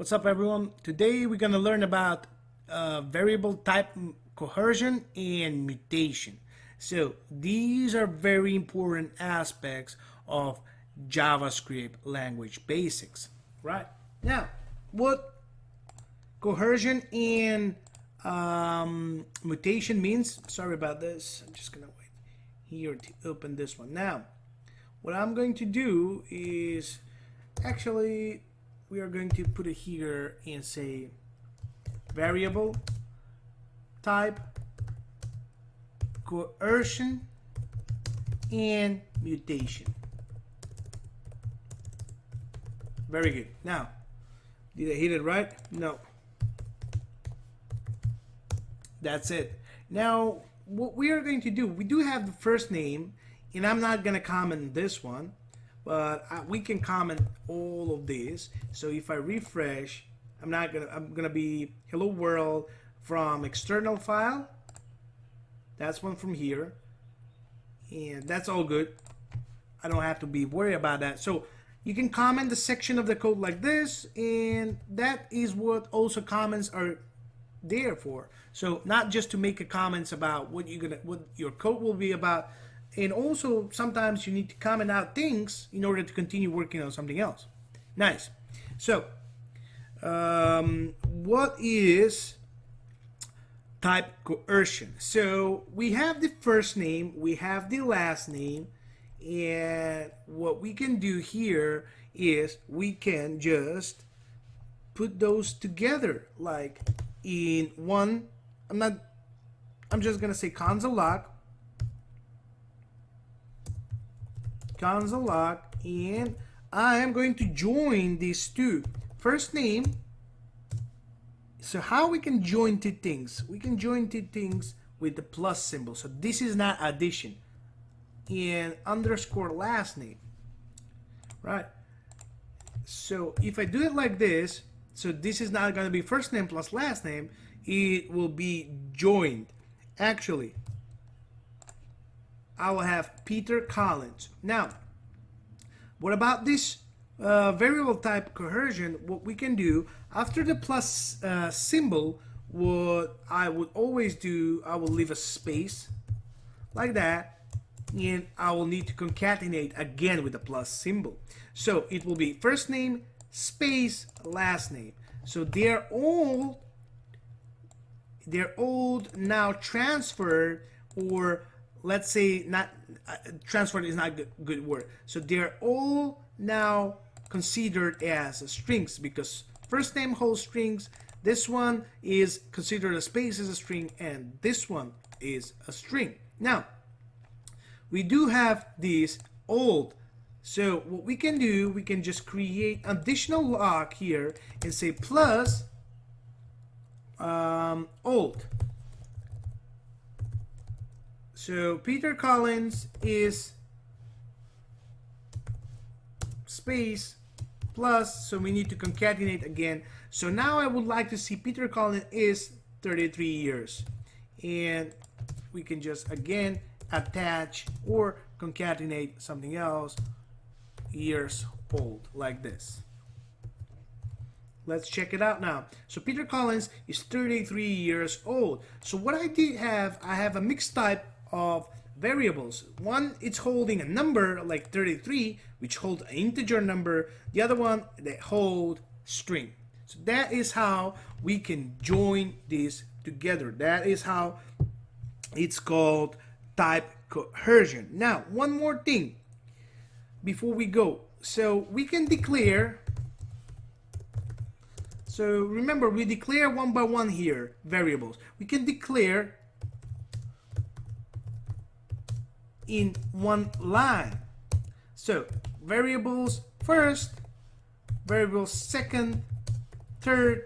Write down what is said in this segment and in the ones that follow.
What's up, everyone? Today we're going to learn about variable type coercion and mutation. So these are very important aspects of JavaScript language basics. Right now, what coercion and mutation means, sorry about this, I'm just going to wait here to open this one. Now, what I'm going to do is actually we are going to put it here and say variable type coercion and mutation. Very good. Now, did I hit it right? No. That's it. Now, what we are going to do, we do have the first name, and I'm not going to comment this one, but we can comment all of these. So if I refresh, I'm gonna be hello world from external file. That's one from here, and that's all good. I don't have to be worried about that. So you can comment the section of the code like this, and that is what also comments are there for. So not just to make a comments about what your code will be about, and also sometimes you need to comment out things in order to continue working on something else. Nice. So what is type coercion? So we have the first name, we have the last name, and what we can do here is we can just put those together like in one. I'm just gonna say console log, and I am going to join these two. First name. So how we can join two things? We can join two things with the plus symbol. So this is not addition. And underscore last name. Right? So if I do it like this, so this is not going to be first name plus last name. It will be joined. Actually, I will have Peter Collins. Now, what about this variable type coercion? What we can do after the plus symbol, what I would always do, I will leave a space like that, and I will need to concatenate again with the plus symbol. So it will be first name space last name. So they're all now transferred, or let's say not transferred is not a good word. So they're all now considered as strings because first name holds strings. This one is considered a space as a string, and this one is a string. Now, we do have this old. So what we can do, we can just create additional log here and say plus old. So Peter Collins is space plus, so we need to concatenate again. So now I would like to see Peter Collins is 33 years. And we can just again attach or concatenate something else, years old, like this. Let's check it out now. So Peter Collins is 33 years old. So what I did have, I have a mixed type of variables. One, it's holding a number like 33, which hold an integer number. The other one, they hold string. So that is how we can join these together. That is how it's called type coercion. Now, one more thing before we go. So we can declare. So remember, we declare one by one here variables. We can declare in one line. So variables first, variables second, third,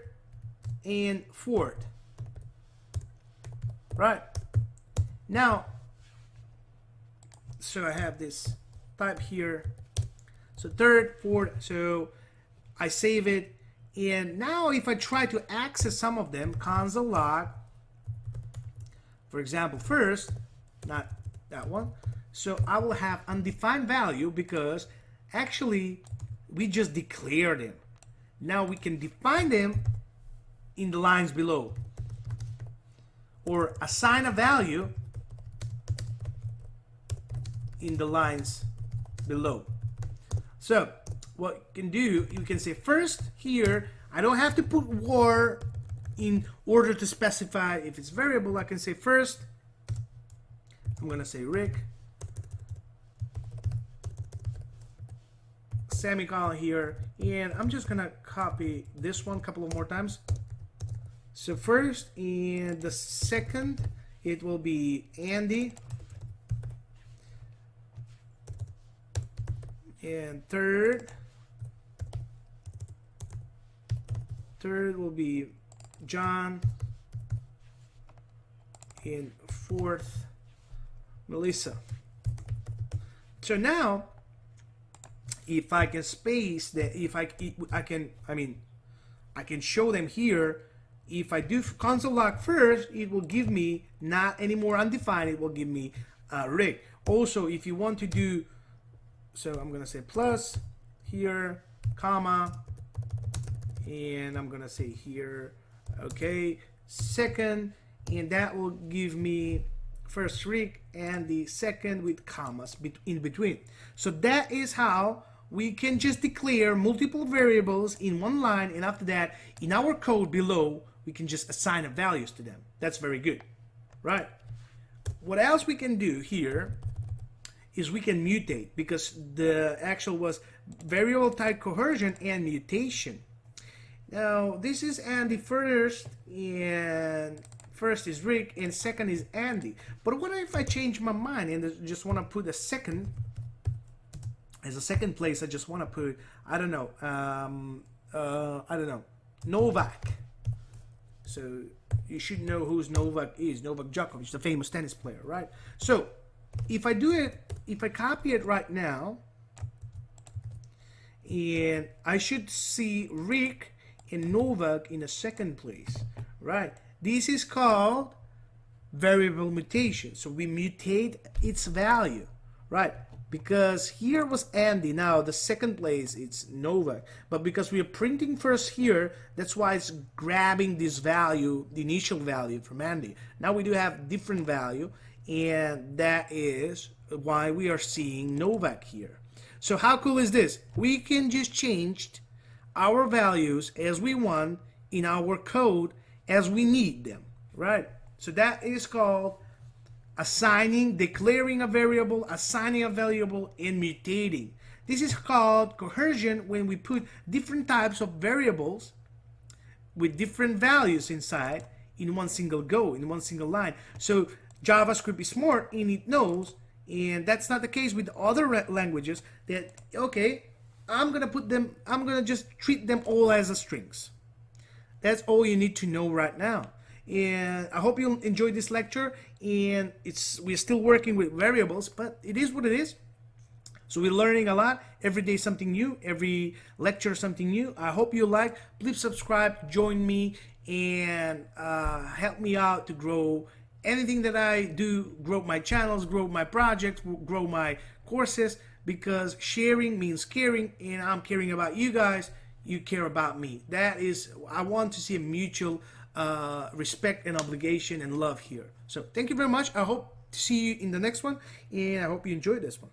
and fourth. Right? Now, so I have this type here. So third, fourth, so I save it. And now if I try to access some of them, console log, for example, first, not that one. So I will have undefined value because actually we just declared them. Now we can define them in the lines below, or assign a value in the lines below. So what you can do, you can say first here, I don't have to put var in order to specify if it's variable. I can say first, I'm gonna say Rick, semicolon here, and I'm just gonna copy this one a couple of more times. So first, and the second, it will be Andy, and third will be John, and fourth, Melissa. So now, if I can space that, if I can show them here. If I do console log first, it will give me not anymore undefined. It will give me Rick. Also, if you want to do, so I'm gonna say plus here, comma, and I'm gonna say here, okay, second, and that will give me first Rick and the second with commas in between. So that is how we can just declare multiple variables in one line, and after that, in our code below, we can just assign values to them. That's very good, right? What else we can do here is we can mutate, because the actual was variable type coercion and mutation. Now this is Andy first, and first is Rick, and second is Andy. But what if I change my mind and just want to put a second as a second place? I just want to put, I don't know, Novak. So you should know who's Novak is. Novak Djokovic, the famous tennis player, right? So if I do it, if I copy it right now, and I should see Rick and Novak in a second place, right? This is called variable mutation. So we mutate its value, right? Because here was Andy, now the second place it's Novak, but because we are printing first here, that's why it's grabbing this value, the initial value from Andy. Now we do have different value, and that is why we are seeing Novak here. So how cool is this? We can just change our values as we want in our code as we need them, right? So that is called assigning, declaring a variable, assigning a variable, and mutating. This is called coercion when we put different types of variables with different values inside in one single go, in one single line. So JavaScript is smart and it knows, and that's not the case with other languages, that, okay, I'm gonna just treat them all as a strings. That's all you need to know right now. And I hope you enjoyed this lecture, and we're still working with variables, but it is what it is. So we're learning a lot. Every day something new, every lecture something new. I hope you like. Please subscribe, join me, and help me out to grow anything that I do, grow my channels, grow my projects, grow my courses, because sharing means caring, and I'm caring about you guys. You care about me. That is, I want to see a mutual respect and obligation and love here. So thank you very much. I hope to see you in the next one, and I hope you enjoyed this one.